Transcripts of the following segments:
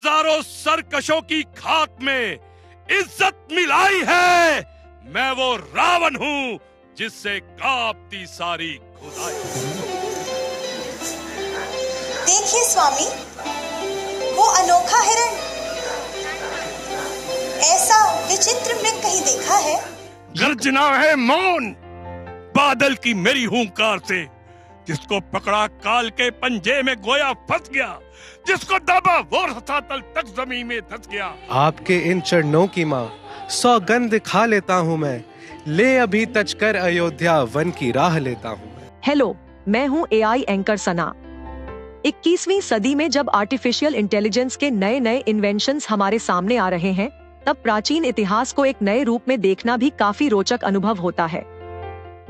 हजारों सरकशों की खाक में इज्जत मिलाई है। मैं वो रावण हूँ जिससे कांपती सारी खुदाई। देखिए स्वामी, वो अनोखा हिरण, ऐसा विचित्र मृग कहीं देखा है? गर्जना है मौन बादल की मेरी हुंकार से। जिसको पकड़ा काल के पंजे में गोया फंस गया, जिसको दबा वो रसातल तक जमीन में धंस गया। आपके इन चरणों की माँ सौगंध खा लेता हूँ मैं, ले अभी तजकर अयोध्या वन की राह लेता हूँ। हेलो, मैं हूँ AI एंकर सना। 21वीं सदी में जब आर्टिफिशियल इंटेलिजेंस के नए नए इन्वेंशंस हमारे सामने आ रहे हैं, तब प्राचीन इतिहास को एक नए रूप में देखना भी काफी रोचक अनुभव होता है।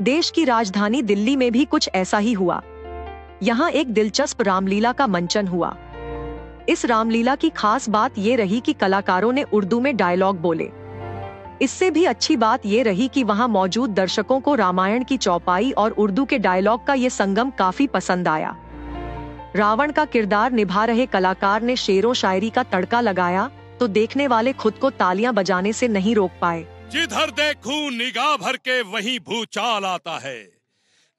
देश की राजधानी दिल्ली में भी कुछ ऐसा ही हुआ। यहाँ एक दिलचस्प रामलीला का मंचन हुआ। इस रामलीला की खास बात ये रही कि कलाकारों ने उर्दू में डायलॉग बोले। इससे भी अच्छी बात ये रही कि वहाँ मौजूद दर्शकों को रामायण की चौपाई और उर्दू के डायलॉग का ये संगम काफी पसंद आया। रावण का किरदार निभा रहे कलाकार ने शेरो शायरी का तड़का लगाया तो देखने वाले खुद को तालियां बजाने से नहीं रोक पाए। जिधर देखूं निगाह भर के वहीं भूचाल आता है।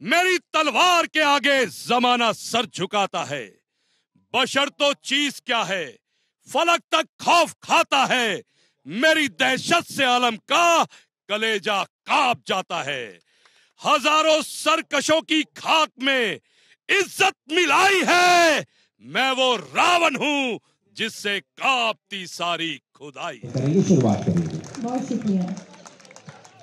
मेरी तलवार के आगे जमाना सर झुकाता है। बशर तो चीज क्या है, फलक तक खौफ खाता है। मेरी दहशत से आलम का कलेजा कांप जाता है। हजारों सरकशों की खाक में इज्जत मिलाई है। मैं वो रावण हूँ जिससे कांपती सारी खुदाई।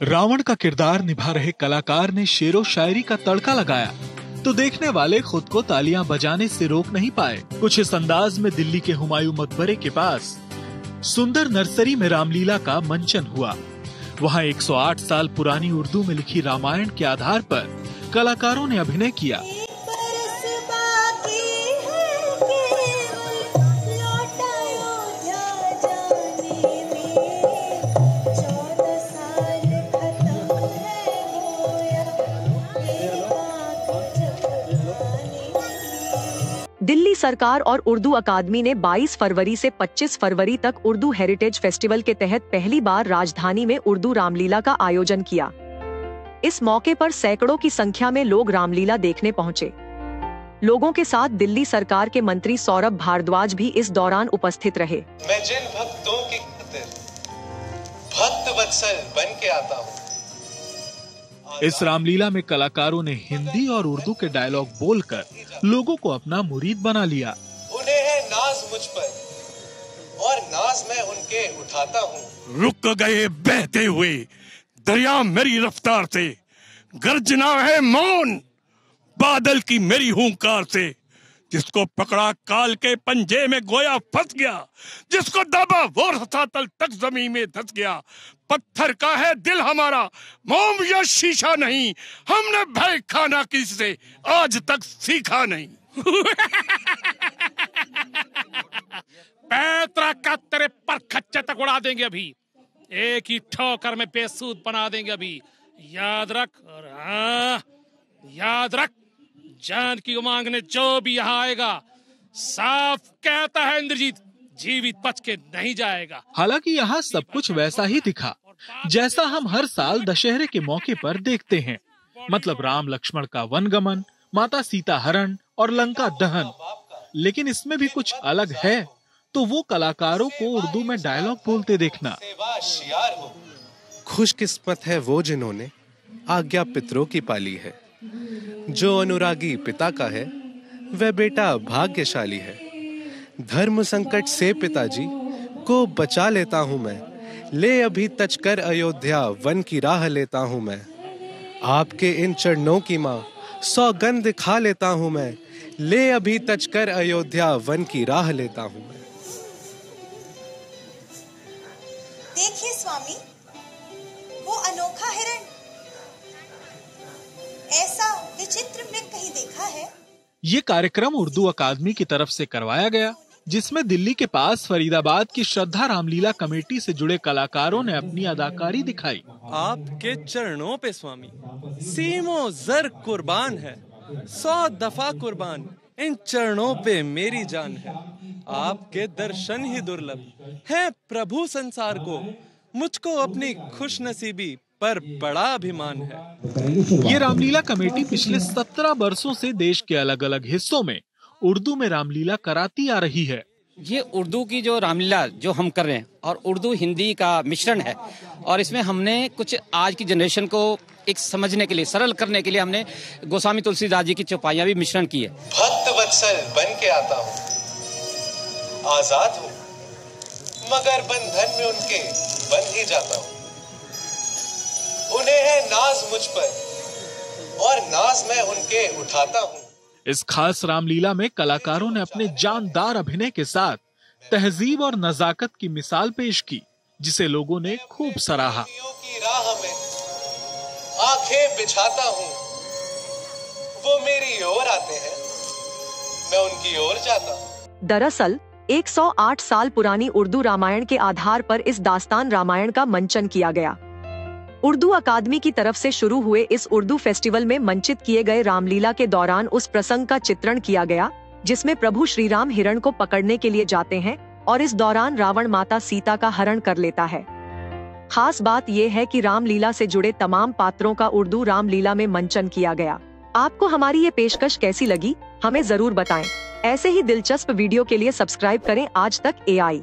रावण का किरदार निभा रहे कलाकार ने शेरो शायरी का तड़का लगाया तो देखने वाले खुद को तालियां बजाने से रोक नहीं पाए। कुछ इस अंदाज में दिल्ली के हुमायूं मकबरे के पास सुंदर नर्सरी में रामलीला का मंचन हुआ। वहाँ 108 साल पुरानी उर्दू में लिखी रामायण के आधार पर कलाकारों ने अभिनय किया। दिल्ली सरकार और उर्दू अकादमी ने 22 फरवरी से 25 फरवरी तक उर्दू हेरिटेज फेस्टिवल के तहत पहली बार राजधानी में उर्दू रामलीला का आयोजन किया। इस मौके पर सैकड़ों की संख्या में लोग रामलीला देखने पहुंचे। लोगों के साथ दिल्ली सरकार के मंत्री सौरभ भारद्वाज भी इस दौरान उपस्थित रहे। मैं जिन भक्तों की खातिर भक्त वत्सल बन के आता हूँ। इस रामलीला में कलाकारों ने हिंदी और उर्दू के डायलॉग बोलकर लोगों को अपना मुरीद बना लिया। उन्हें है नाज मुझ पर और नाज मैं उनके उठाता हूँ। रुक गए बहते हुए दरिया मेरी रफ्तार से। गर्जना है मौन बादल की मेरी हुंकार से। जिसको पकड़ा काल के पंजे में गोया फंस गया, जिसको दबा वो रसातल तक जमीन में धंस गया। पत्थर का है दिल हमारा, मोम या शीशा नहीं। हमने भय खाना किसी से आज तक सीखा नहीं। पैतरा का तेरे पर खच्चे तक उड़ा देंगे अभी। एक ही ठोकर में बेसूद बना देंगे अभी। याद रख। और हाँ, याद रख, जान की उमंग ने जो भी यहाँ आएगा, साफ कहता है इंद्रजीत, जीवित बच के नहीं जाएगा। हालांकि यहाँ सब कुछ वैसा ही दिखा जैसा हम हर साल दशहरे के मौके पर देखते हैं। मतलब राम लक्ष्मण का वनगमन, माता सीता हरण और लंका दहन। लेकिन इसमें भी कुछ अलग है तो वो कलाकारों को उर्दू में डायलॉग बोलते देखना। खुशकिस्मत है वो जिन्होंने आज्ञा पितरों की पाली है। जो अनुरागी पिता का है वह बेटा भाग्यशाली है। धर्म संकट से पिताजी को बचा लेता हूँ मैं, ले अभी तजकर अयोध्या वन की राह लेता हूँ मैं। आपके इन चरणों की माँ सौगंध खा लेता हूँ मैं, ले अभी तजकर अयोध्या वन की राह लेता हूँ मैं। देखिए स्वामी, वो अनोखा हिरण, ऐसा विचित्र मृग कहीं देखा है? ये कार्यक्रम उर्दू अकादमी की तरफ से करवाया गया, जिसमें दिल्ली के पास फरीदाबाद की श्रद्धा रामलीला कमेटी से जुड़े कलाकारों ने अपनी अदाकारी दिखाई। आपके चरणों पे स्वामी सीमो जर कुर्बान है, 100 दफा कुर्बान इन चरणों पे मेरी जान है। आपके दर्शन ही दुर्लभ हैं प्रभु संसार को। मुझको अपनी खुशनसीबी पर बड़ा अभिमान है। ये रामलीला कमेटी पिछले 17 वर्षों से देश के अलग अलग हिस्सों में उर्दू में रामलीला कराती आ रही है। ये उर्दू की जो रामलीला जो हम कर रहे हैं और उर्दू हिंदी का मिश्रण है, और इसमें हमने कुछ आज की जनरेशन को एक समझने के लिए, सरल करने के लिए हमने गोस्वामी तुलसीदास जी की चौपाइयां भी मिश्रण की है। भक्त वत्सल बन के आता हूँ, आजाद हूँ, मगर बंधन में उनके बंध ही जाता हूँ। उन्हें है नाज मुझ पर और नाज मैं उनके उठाता हूँ। इस खास रामलीला में कलाकारों ने अपने जानदार अभिनय के साथ तहजीब और नजाकत की मिसाल पेश की, जिसे लोगों ने खूब सराहा। की राह में आंखें बिछाता हूँ, वो मेरी ओर आते हैं, मैं उनकी ओर जाता हूँ। दरअसल 108 साल पुरानी उर्दू रामायण के आधार पर इस दास्तान रामायण का मंचन किया गया। उर्दू अकादमी की तरफ से शुरू हुए इस उर्दू फेस्टिवल में मंचित किए गए रामलीला के दौरान उस प्रसंग का चित्रण किया गया जिसमें प्रभु श्री राम हिरण को पकड़ने के लिए जाते हैं और इस दौरान रावण माता सीता का हरण कर लेता है। खास बात यह है कि रामलीला से जुड़े तमाम पात्रों का उर्दू रामलीला में मंचन किया गया। आपको हमारी ये पेशकश कैसी लगी, हमें जरूर बताएं। ऐसे ही दिलचस्प वीडियो के लिए सब्सक्राइब करें आज तक AI।